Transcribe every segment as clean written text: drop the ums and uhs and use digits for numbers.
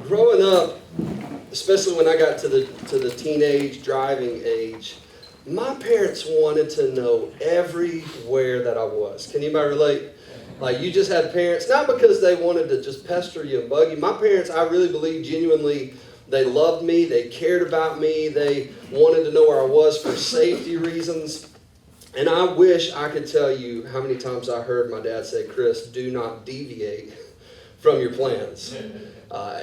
Growing up, especially when I got to the teenage driving age, my parents wanted to know everywhere that I was. Can anybody relate? Like, you just had parents, not because they wanted to just pester you and bug you. My parents, I really believe genuinely, they loved me, they cared about me, they wanted to know where I was for safety reasons. And I wish I could tell you how many times I heard my dad say, "Chris, do not deviate from your plans."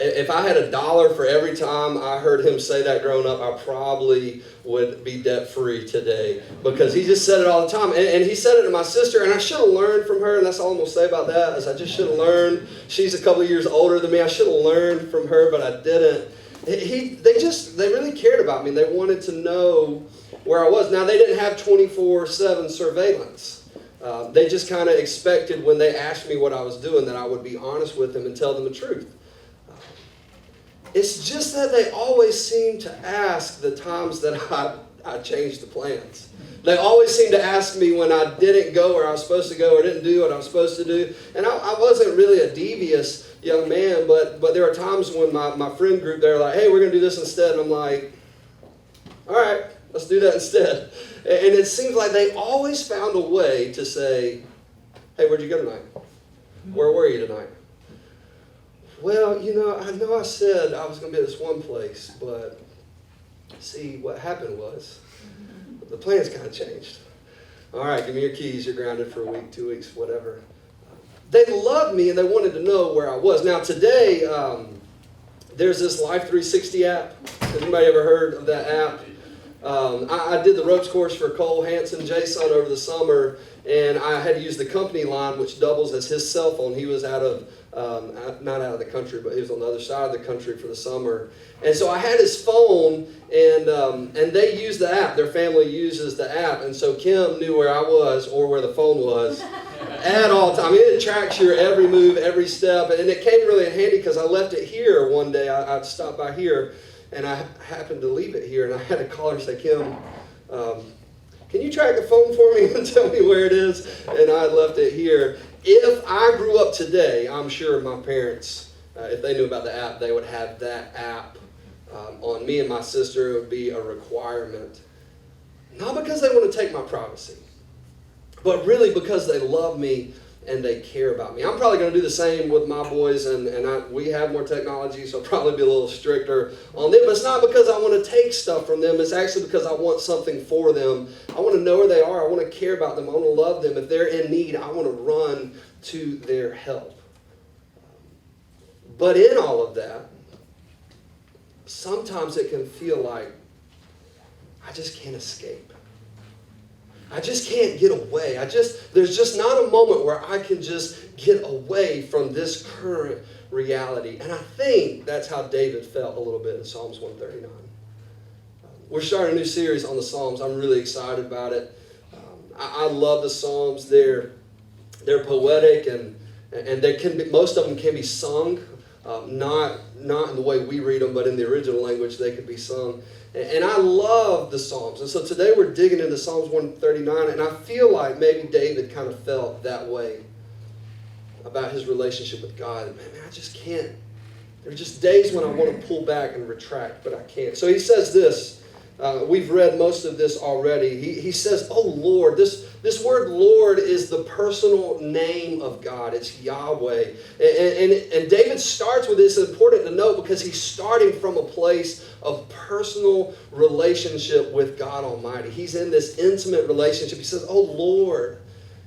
If I had $1 for every time I heard him say that growing up, I probably would be debt-free today, because he just said it all the time. And he said it to my sister, and I should have learned from her, and that's all I'm going to say about that, is I just should have learned. She's a couple of years older than me. I should have learned from her, but I didn't. They really cared about me. They wanted to know where I was. Now, they didn't have 24/7 surveillance. They just kind of expected when they asked me what I was doing that I would be honest with them and tell them the truth. It's just that they always seem to ask the times that I changed the plans. They always seem to ask me when I didn't go where I was supposed to go or didn't do what I was supposed to do. And I wasn't really a devious young man, but there are times when my friend group, they're like, "Hey, we're going to do this instead." And I'm like, "All right, let's do that instead." And it seems like they always found a way to say, "Hey, where'd you go tonight? Where were you tonight?" "Well, I know I said I was going to be at this one place, but see, what happened was the plans kind of changed." "All right, give me your keys. You're grounded for a week, 2 weeks, whatever." They loved me and they wanted to know where I was. Now today, there's this Life 360 app. Has anybody ever heard of that app? I did the ropes course for Cole Hansen, Jason, over the summer, and I had to use the company line, which doubles as his cell phone. He was not out of the country, but he was on the other side of the country for the summer. And so I had his phone, and they use the app. Their family uses the app, and so Kim knew where I was or where the phone was at all times. It tracks your every move, every step, and it came really in handy because I left it here one day. I stopped by here, and I happened to leave it here, and I had to call her and say, "Kim, can you track the phone for me and tell me where it is?" And I left it here. If I grew up today, I'm sure my parents, if they knew about the app, they would have that app on me and my sister. It would be a requirement. Not because they want to take my privacy, but really because they love me and they care about me. I'm probably going to do the same with my boys, and we have more technology, so I'll probably be a little stricter on them. But it's not because I want to take stuff from them. It's actually because I want something for them. I want to know where they are. I want to care about them. I want to love them. If they're in need, I want to run to their help. But in all of that, sometimes it can feel like I just can't escape. I just can't get away. There's just not a moment where I can just get away from this current reality. And I think that's how David felt a little bit in Psalms 139. We're starting a new series on the Psalms. I'm really excited about it. I love the Psalms. They're poetic, and they can be, most of them can be sung, not in the way we read them, but in the original language they could be sung. And I love the Psalms. And so today we're digging into Psalms 139, and I feel like maybe David kind of felt that way about his relationship with God. And man, I just can't. There are just days when I want to pull back and retract, but I can't. So he says this. We've read most of this already. He says, "Oh Lord," this word Lord is the personal name of God. It's Yahweh. And David starts with this, important to note, because he's starting from a place of personal relationship with God Almighty. He's in this intimate relationship. He says, "Oh Lord,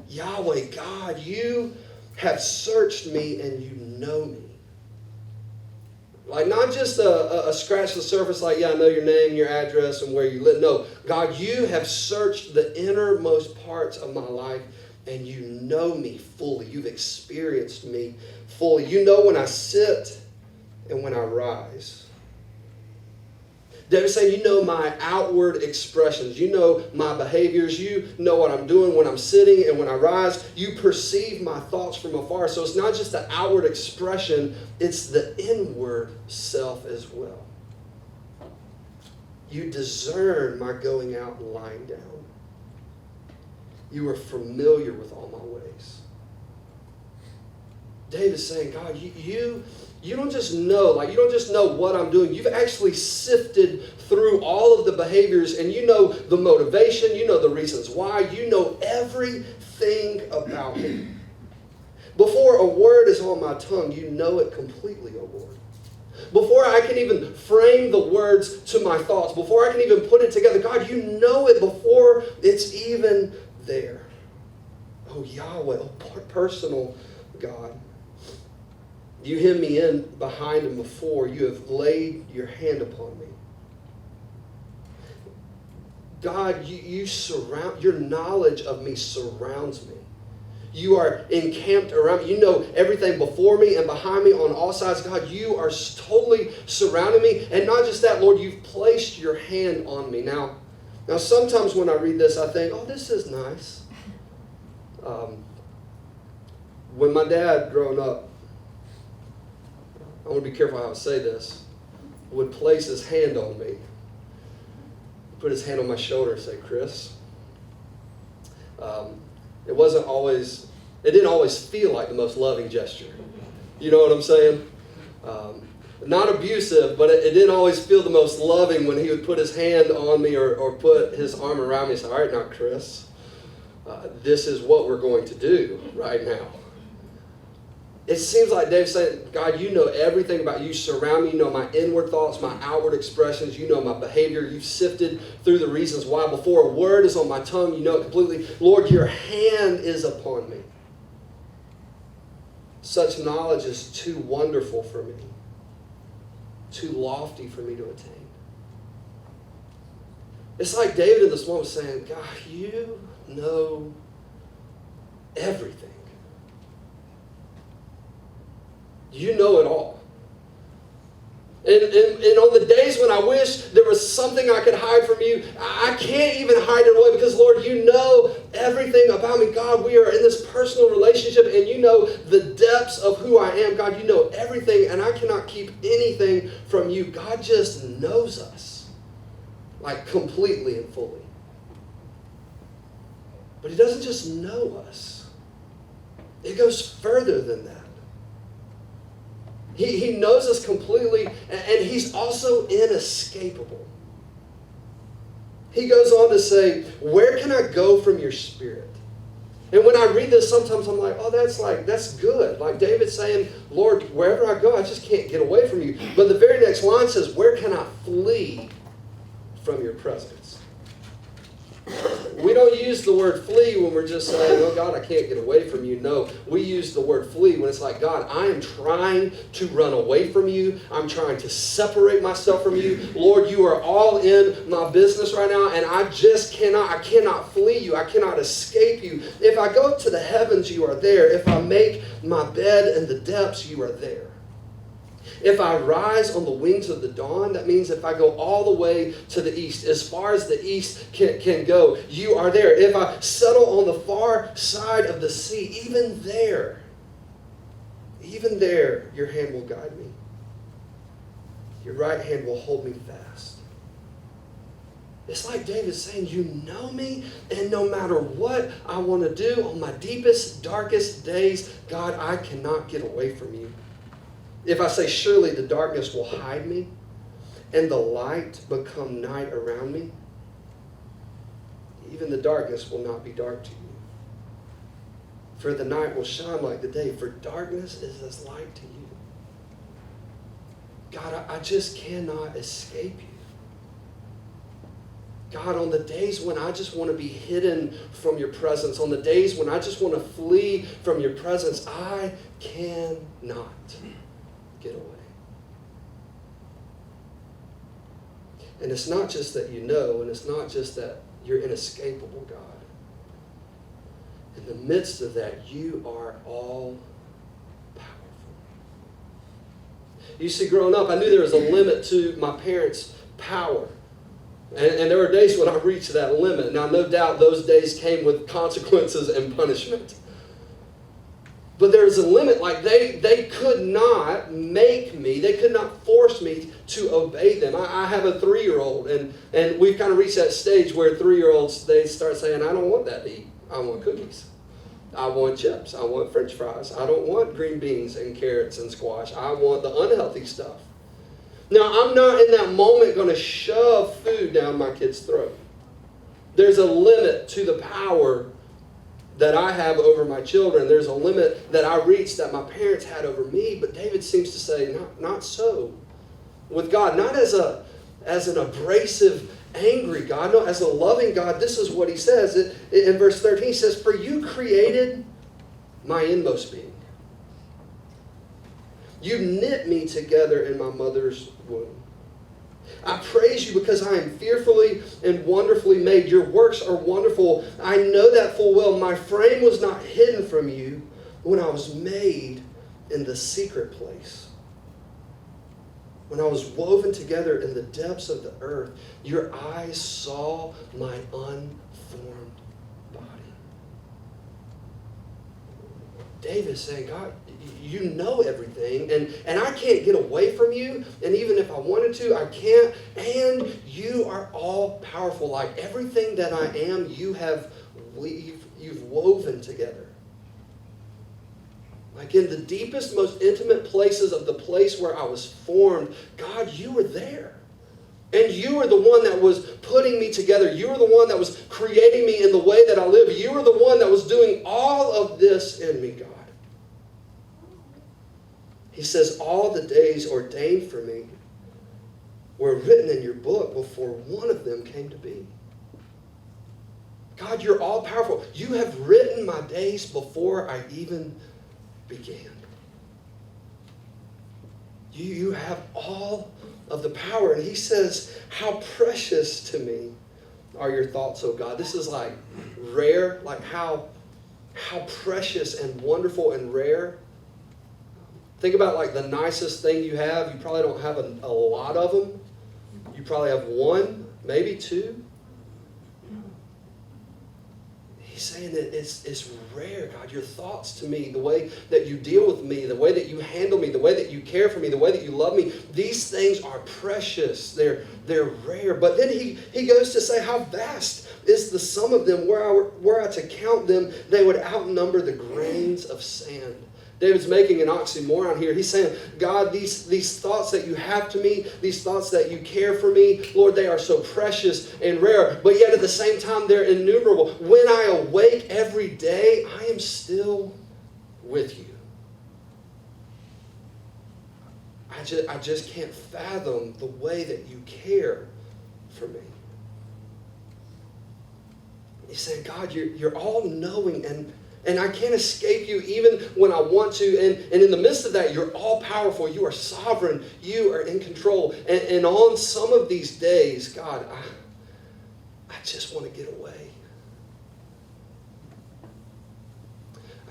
Yahweh, God, you have searched me and you know me." Like, not just a scratch the surface, like, "Yeah, I know your name, your address, and where you live." No, God, you have searched the innermost parts of my life, and you know me fully. You've experienced me fully. You know when I sit and when I rise. David's saying, you know my outward expressions. You know my behaviors. You know what I'm doing when I'm sitting and when I rise. You perceive my thoughts from afar. So it's not just the outward expression, it's the inward self as well. You discern my going out and lying down. You are familiar with all my ways. David's saying, God, you you don't just know, you don't just know what I'm doing. You've actually sifted through all of the behaviors, and you know the motivation, you know the reasons why, you know everything about me. Before a word is on my tongue, you know it completely, O Lord. Before I can even frame the words to my thoughts, before I can even put it together, God, you know it before it's even there. Oh, Yahweh, oh, personal God. You hem me in behind and before. You have laid your hand upon me. God, you surround, your knowledge of me surrounds me. You are encamped around me. You know everything before me and behind me on all sides. God, you are totally surrounding me. And not just that, Lord, you've placed your hand on me. Now sometimes when I read this, I think, oh, this is nice. When my dad, growing up, I want to be careful how I say this, would place his hand on me, put his hand on my shoulder and say, Chris, it didn't always feel like the most loving gesture. You know what I'm saying? Not abusive, but it didn't always feel the most loving when he would put his hand on me or put his arm around me and say, all right, now, Chris, this is what we're going to do right now. It seems like David's saying, God, you know everything about you. Surround me. You know my inward thoughts, my outward expressions. You know my behavior. You've sifted through the reasons why. Before a word is on my tongue, you know it completely. Lord, your hand is upon me. Such knowledge is too wonderful for me, too lofty for me to attain. It's like David in this moment saying, God, you know everything. You know it all. And on the days when I wish there was something I could hide from you, I can't even hide it away because, Lord, you know everything about me. God, we are in this personal relationship and you know the depths of who I am. God, you know everything and I cannot keep anything from you. God just knows us, like completely and fully. But he doesn't just know us. It goes further than that. He knows us completely, and he's also inescapable. He goes on to say, where can I go from your spirit? And when I read this, sometimes I'm like, oh, that's good. Like David's saying, Lord, wherever I go, I just can't get away from you. But the very next line says, where can I flee from your presence? We don't use the word flee when we're just saying, oh God, I can't get away from you. No, we use the word flee when it's like, God, I am trying to run away from you. I'm trying to separate myself from you. Lord, you are all in my business right now, and I cannot flee you. I cannot escape you. If I go to the heavens, you are there. If I make my bed in the depths, you are there. If I rise on the wings of the dawn, that means if I go all the way to the east, as far as the east can go, you are there. If I settle on the far side of the sea, even there, your hand will guide me. Your right hand will hold me fast. It's like David saying, you know me, and no matter what I want to do on my deepest, darkest days, God, I cannot get away from you. If I say, surely the darkness will hide me, and the light become night around me, even the darkness will not be dark to you. For the night will shine like the day, for darkness is as light to you. God, I just cannot escape you. God, on the days when I just want to be hidden from your presence, on the days when I just want to flee from your presence, I cannot get away. And it's not just that you know, and it's not just that you're inescapable, God. In the midst of that, you are all powerful. You see, growing up, I knew there was a limit to my parents' power. And there were days when I reached that limit. Now, no doubt those days came with consequences and punishment. But there's a limit. Like they could not make me, they could not force me to obey them. I have a 3-year-old, and we've kind of reached that stage where 3-year-olds, they start saying, I don't want that to eat. I want cookies. I want chips. I want French fries. I don't want green beans and carrots and squash. I want the unhealthy stuff. Now, I'm not in that moment going to shove food down my kid's throat. There's a limit to the power that I have over my children. There's a limit that I reach that my parents had over me. But David seems to say, not so with God. Not as an abrasive, angry God. No, as a loving God. This is what he says. In verse 13, he says, "For you created my inmost being. You knit me together in my mother's womb. I praise you because I am fearfully and wonderfully made. Your works are wonderful. I know that full well. My frame was not hidden from you when I was made in the secret place. When I was woven together in the depths of the earth, your eyes saw my unformed body." David is saying, God, you know everything, and I can't get away from you, and even if I wanted to, I can't, and you are all powerful. Like everything that I am, you've woven together. Like in the deepest, most intimate places of the place where I was formed, God, you were there. And you were the one that was putting me together. You were the one that was creating me in the way that I live. You were the one that was doing all of this in me, God. He says, all the days ordained for me were written in your book before one of them came to be. God, you're all powerful. You have written my days before I even began. You have all of the power. And he says, how precious to me are your thoughts, oh God. This is like rare, like how precious and wonderful and rare. Think about like the nicest thing you have. You probably don't have a lot of them. You probably have one, maybe two. He's saying that it's rare, God. Your thoughts to me, the way that you deal with me, the way that you handle me, the way that you care for me, the way that you love me, these things are precious. They're rare. But then he goes to say how vast is the sum of them. Were I to count them, they would outnumber the grains of sand. David's making an oxymoron here. He's saying, God, these thoughts that you have to me, these thoughts that you care for me, Lord, they are so precious and rare, but yet at the same time, they're innumerable. When I awake every day, I am still with you. I just can't fathom the way that you care for me. He's saying, God, you're all-knowing, and I can't escape you even when I want to. And in the midst of that, you're all powerful. You are sovereign. You are in control. And on some of these days, God, I just want to get away.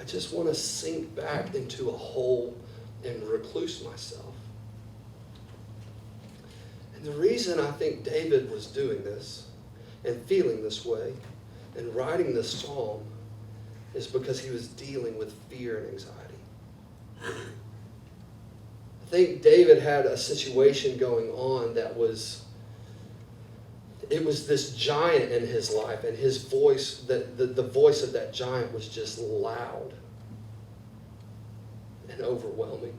I just want to sink back into a hole and recluse myself. And the reason I think David was doing this and feeling this way and writing this psalm is because he was dealing with fear and anxiety. I think David had a situation going on that was this giant in his life, and his voice, the voice of that giant was just loud and overwhelming.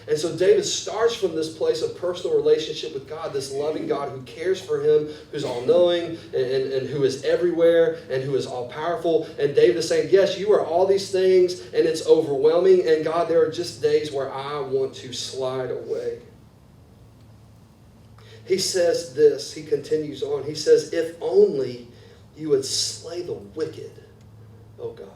And so David starts from this place of personal relationship with God, this loving God who cares for him, who's all-knowing and who is everywhere and who is all-powerful. And David is saying, yes, you are all these things, and it's overwhelming. And God, there are just days where I want to slide away. He says this, he continues on. He says, if only you would slay the wicked, oh God.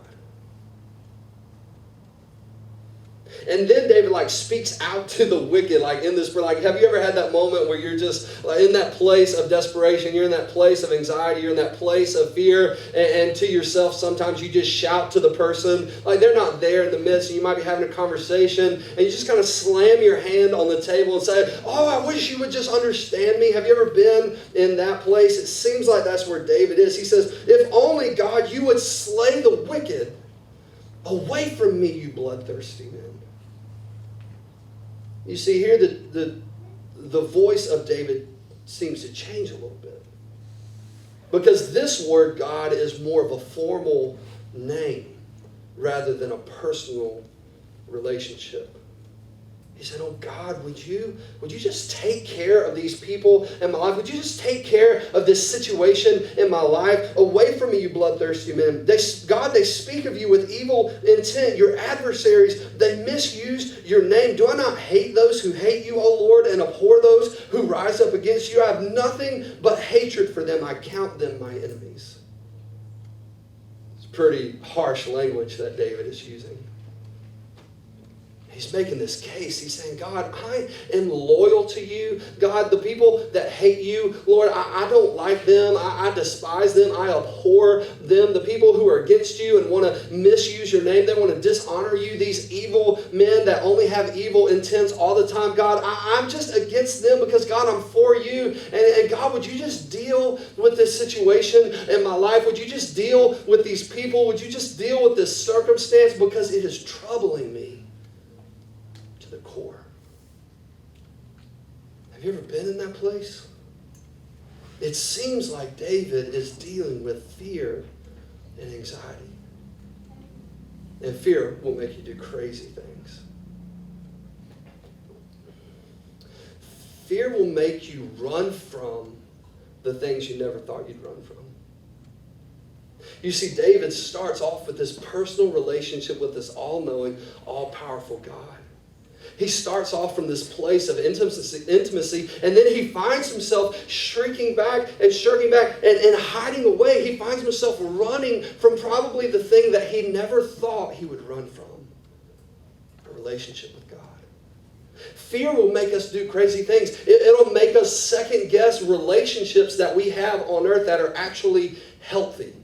And then David speaks out to the wicked, in this, have you ever had that moment where you're just in that place of desperation, you're in that place of anxiety, you're in that place of fear, and to yourself sometimes you just shout to the person, they're not there in the midst, and you might be having a conversation, and you just kind of slam your hand on the table and say, oh, I wish you would just understand me. Have you ever been in that place? It seems like that's where David is. He says, if only, God, you would slay the wicked. Away from me, you bloodthirsty men. You see here the voice of David seems to change a little bit. Because this word, God, is more of a formal name rather than a personal relationship. He said, oh God, would you just take care of these people in my life? Would you just take care of this situation in my life? Away from me, you bloodthirsty men. They speak of you with evil intent. Your adversaries, they misused your name. Do I not hate those who hate you, O Lord, and abhor those who rise up against you? I have nothing but hatred for them. I count them my enemies. It's pretty harsh language that David is using. He's making this case. He's saying, God, I am loyal to you. God, the people that hate you, Lord, I don't like them. I despise them. I abhor them. The people who are against you and want to misuse your name, they want to dishonor you. These evil men that only have evil intents all the time. God, I'm just against them because, God, I'm for you. And God, would you just deal with this situation in my life? Would you just deal with these people? Would you just deal with this circumstance because it is troubling me to the core? Have you ever been in that place? It seems like David is dealing with fear and anxiety. And fear will make you do crazy things. Fear will make you run from the things you never thought you'd run from. You see, David starts off with this personal relationship with this all-knowing, all-powerful God. He starts off from this place of intimacy, and then he finds himself shrinking back and hiding away. He finds himself running from probably the thing that he never thought he would run from, a relationship with God. Fear will make us do crazy things. It'll make us second-guess relationships that we have on earth that are actually healthy.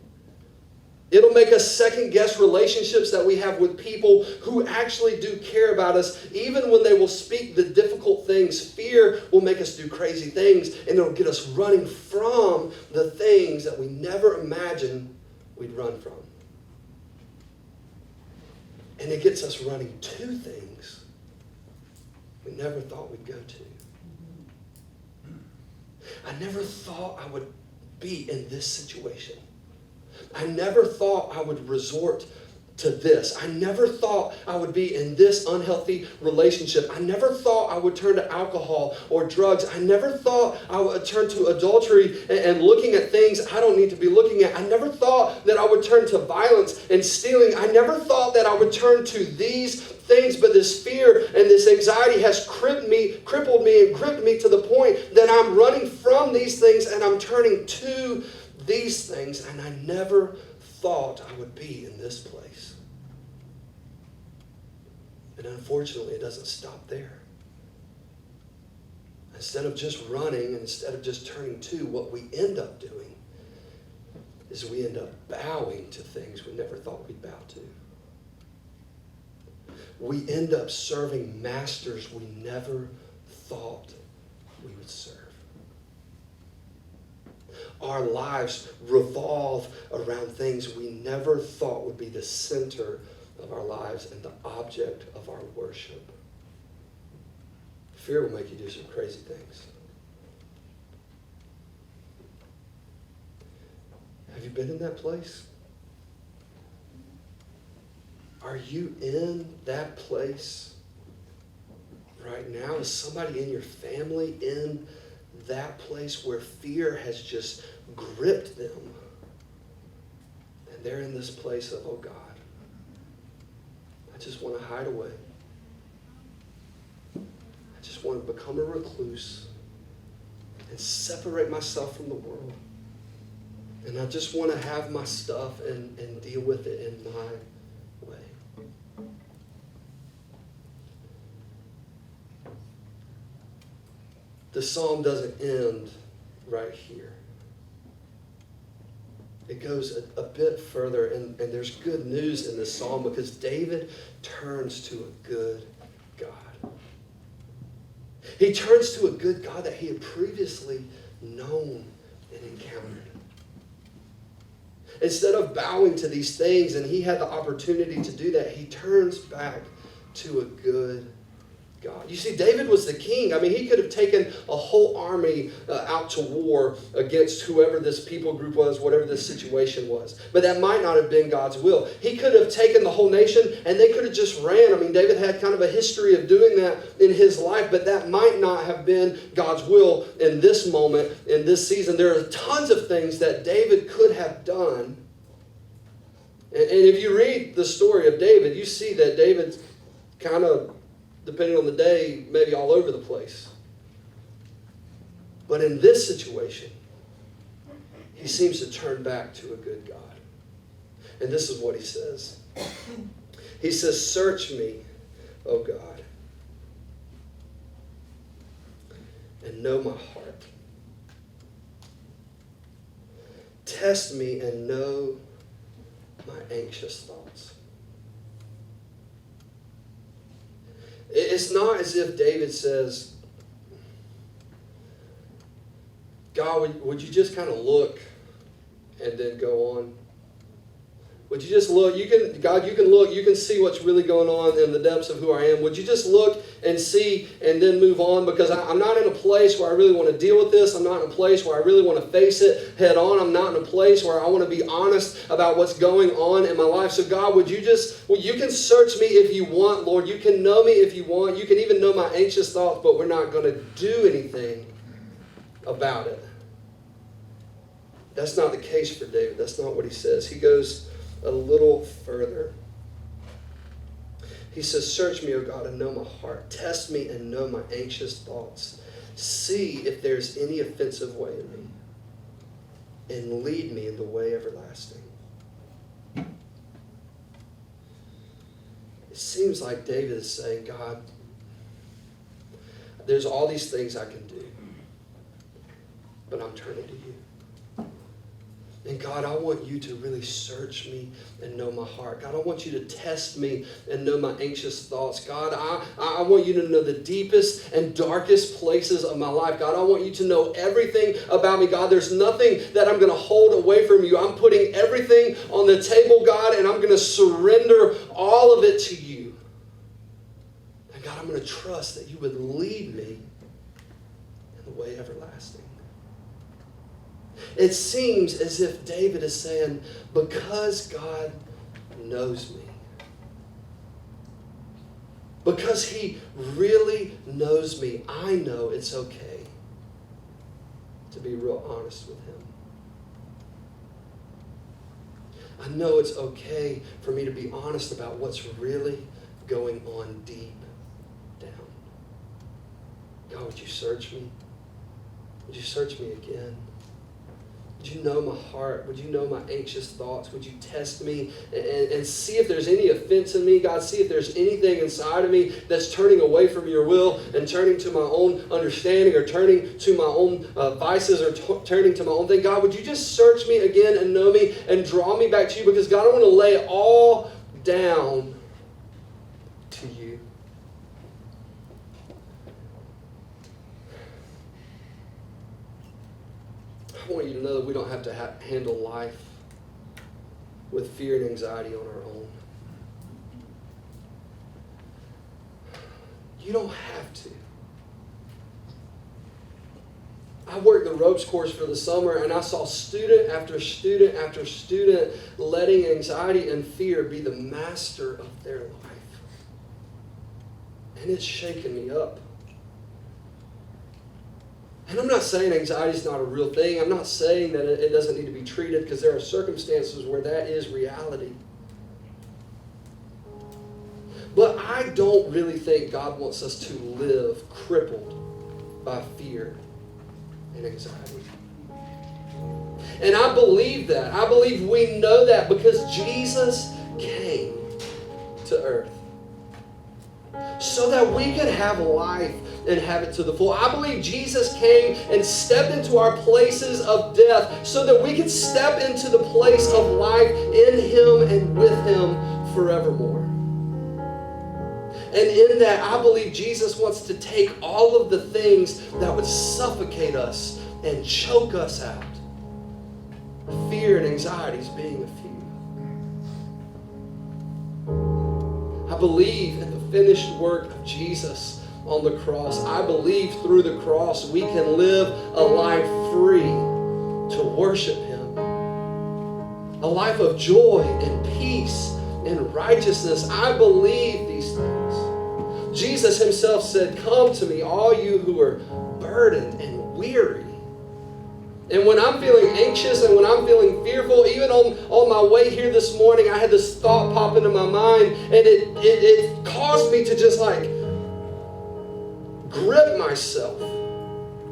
It'll make us second-guess relationships that we have with people who actually do care about us, even when they will speak the difficult things. Fear will make us do crazy things, and it'll get us running from the things that we never imagined we'd run from. And it gets us running to things we never thought we'd go to. I never thought I would be in this situation. I never thought I would resort to this. I never thought I would be in this unhealthy relationship. I never thought I would turn to alcohol or drugs. I never thought I would turn to adultery and looking at things I don't need to be looking at. I never thought that I would turn to violence and stealing. I never thought that I would turn to these things, but this fear and this anxiety has crippled me and gripped me to the point that I'm running from these things and I'm turning to these things, and I never thought I would be in this place. And unfortunately, it doesn't stop there. Instead of just running, and instead of just turning to, what we end up doing is we end up bowing to things we never thought we'd bow to. We end up serving masters we never thought we would serve. Our lives revolve around things we never thought would be the center of our lives and the object of our worship. Fear will make you do some crazy things. Have you been in that place? Are you in that place right now? Is somebody in your family in that place where fear has just gripped them? And they're in this place of, oh God, I just want to hide away. I just want to become a recluse and separate myself from the world. And I just want to have my stuff and deal with it in my way. The psalm doesn't end right here. It goes a bit further, and there's good news in this psalm because David turns to a good God. He turns to a good God that he had previously known and encountered. Instead of bowing to these things, and he had the opportunity to do that, he turns back to a good God. You see, David was the king. I mean, he could have taken a whole army out to war against whoever this people group was, whatever this situation was. But that might not have been God's will. He could have taken the whole nation and they could have just ran. I mean, David had kind of a history of doing that in his life, but that might not have been God's will in this moment, in this season. There are tons of things that David could have done. And if you read the story of David, you see that David's kind of, depending on the day, maybe all over the place. But in this situation, he seems to turn back to a good God. And this is what he says. He says, "Search me, O God, and know my heart. Test me and know my anxious thoughts." It's not as if David says, "God, would you just kind of look and then go on? Would you just look? God, you can look. You can see what's really going on in the depths of who I am. Would you just look and see and then move on? Because I'm not in a place where I really want to deal with this. I'm not in a place where I really want to face it head on. I'm not in a place where I want to be honest about what's going on in my life. So God, you can search me if you want, Lord. You can know me if you want. You can even know my anxious thoughts, but we're not going to do anything about it." That's not the case for David. That's not what he says. He goes a little further. He says, "Search me, O God, and know my heart. Test me and know my anxious thoughts. See if there's any offensive way in me, and lead me in the way everlasting." It seems like David is saying, God, there's all these things I can do, but I'm turning to you. And God, I want you to really search me and know my heart. God, I want you to test me and know my anxious thoughts. God, I want you to know the deepest and darkest places of my life. God, I want you to know everything about me. God, there's nothing that I'm going to hold away from you. I'm putting everything on the table, God, and I'm going to surrender all of it to you. And God, I'm going to trust that you would lead me in the way everlasting. It seems as if David is saying, because God knows me, because he really knows me, I know it's okay to be real honest with him. I know it's okay for me to be honest about what's really going on deep down. God, would you search me? Would you search me again? Would you know my heart? Would you know my anxious thoughts? Would you test me and see if there's any offense in me? God, see if there's anything inside of me that's turning away from your will and turning to my own understanding or turning to my own vices or turning to my own thing. God, would you just search me again and know me and draw me back to you? Because God, I want to lay it all down to you. I want you to know that we don't have to handle life with fear and anxiety on our own. You don't have to. I worked the ropes course for the summer, and I saw student after student after student letting anxiety and fear be the master of their life. And it's shaken me up. And I'm not saying anxiety is not a real thing. I'm not saying that it doesn't need to be treated, because there are circumstances where that is reality. But I don't really think God wants us to live crippled by fear and anxiety. And I believe that. I believe we know that because Jesus came to earth so that we could have life and have it to the full. I believe Jesus came and stepped into our places of death so that we could step into the place of life in him and with him forevermore. And in that, I believe Jesus wants to take all of the things that would suffocate us and choke us out. Fear and anxieties being a few. I believe in the finished work of Jesus on the cross. I believe through the cross we can live a life free to worship Him. A life of joy and peace and righteousness. I believe these things. Jesus Himself said, "Come to me, all you who are burdened and weary." And when I'm feeling anxious and when I'm feeling fearful, even on my way here this morning, I had this thought pop into my mind, and it caused me to just like grip myself.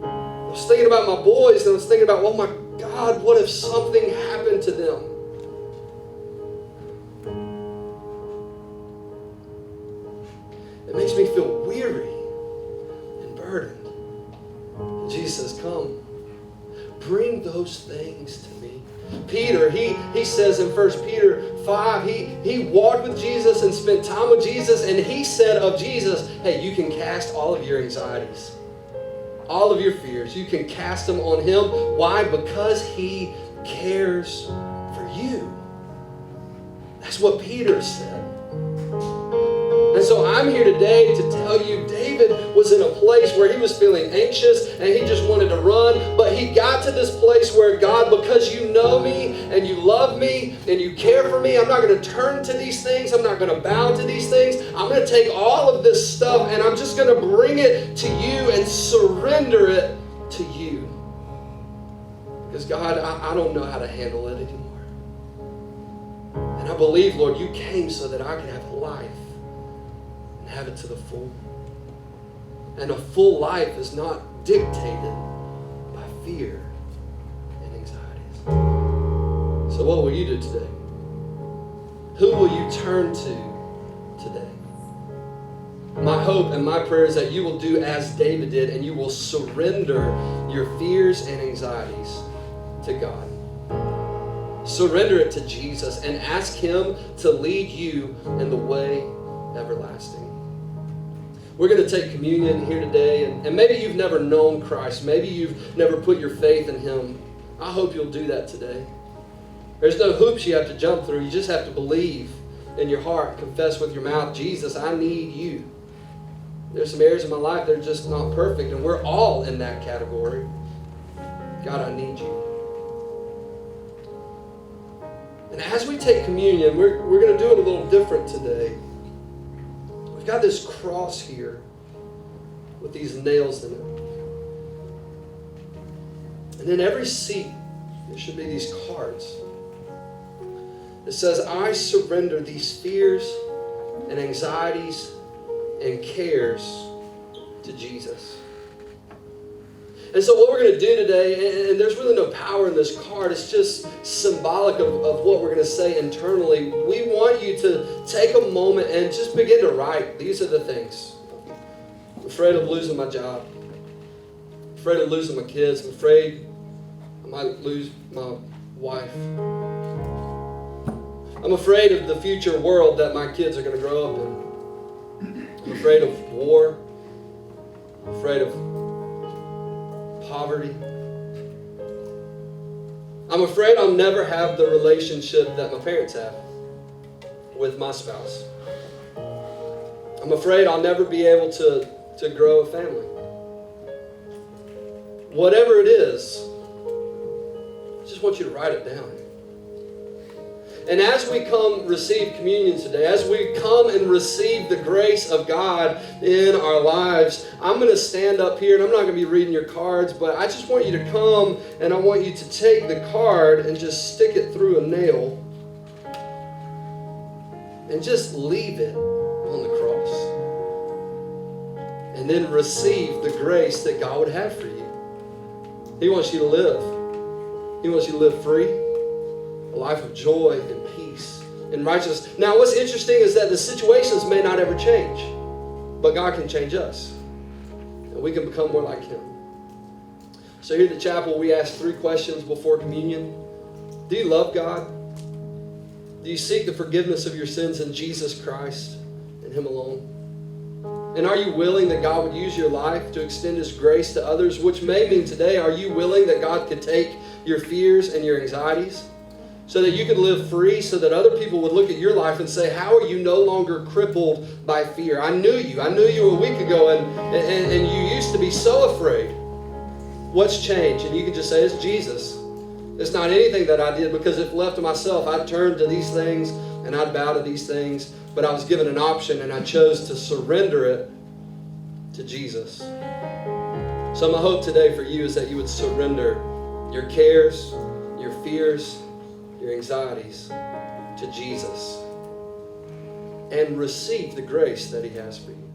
I was thinking about my boys, and I was thinking about, oh my God, what if something happened to them? It makes me feel weary and burdened. And Jesus says, "Come. Bring those things to me." Peter, he says in 1 Peter 5, he walked with Jesus and spent time with Jesus, and he said of Jesus, hey, you can cast all of your anxieties, all of your fears. You can cast them on Him. Why? Because He cares for you. That's what Peter said. And so I'm here today to tell you, David was in a place where he was feeling anxious and he just wanted to run, but he got to this place where, God, because you know me and you love me and you care for me, I'm not going to turn to these things. I'm not going to bow to these things. I'm going to take all of this stuff and I'm just going to bring it to you and surrender it to you. Because, God, I don't know how to handle it anymore. And I believe, Lord, you came so that I could have life. Have it to the full. And a full life is not dictated by fear and anxieties. So what will you do today? Who will you turn to today? My hope and my prayer is that you will do as David did, and you will surrender your fears and anxieties to God. Surrender it to Jesus and ask Him to lead you in the way everlasting. We're going to take communion here today, and maybe you've never known Christ. Maybe you've never put your faith in Him. I hope you'll do that today. There's no hoops you have to jump through. You just have to believe in your heart, confess with your mouth, Jesus, I need you. There's some areas of my life that are just not perfect, and we're all in that category. God, I need you. And as we take communion, we're going to do it a little different today. We've got this cross here with these nails in it. And in every seat, there should be these cards. It says, I surrender these fears and anxieties and cares to Jesus. And so what we're going to do today, and there's really no power in this card, it's just symbolic of what we're going to say internally. We want you to take a moment and just begin to write. These are the things. I'm afraid of losing my job. I'm afraid of losing my kids. I'm afraid I might lose my wife. I'm afraid of the future world that my kids are going to grow up in. I'm afraid of war. I'm afraid of poverty. I'm afraid I'll never have the relationship that my parents have with my spouse. I'm afraid I'll never be able to grow a family. Whatever it is, I just want you to write it down. And as we come receive communion today, as we come and receive the grace of God in our lives, I'm going to stand up here, and I'm not going to be reading your cards, but I just want you to come, and I want you to take the card and just stick it through a nail and just leave it on the cross. And then receive the grace that God would have for you. He wants you to live. He wants you to live free. A life of joy and peace and righteousness. Now, what's interesting is that the situations may not ever change, but God can change us, and we can become more like Him. So here at the chapel, we ask 3 questions before communion. Do you love God? Do you seek the forgiveness of your sins in Jesus Christ and Him alone? And are you willing that God would use your life to extend His grace to others, which may mean today, are you willing that God could take your fears and your anxieties, so that you could live free, so that other people would look at your life and say, how are you no longer crippled by fear? I knew you a week ago, and you used to be so afraid. What's changed? And you can just say, it's Jesus. It's not anything that I did, because if left to myself, I'd turn to these things and I'd bow to these things, but I was given an option and I chose to surrender it to Jesus. So my hope today for you is that you would surrender your cares, your fears, your anxieties to Jesus and receive the grace that He has for you.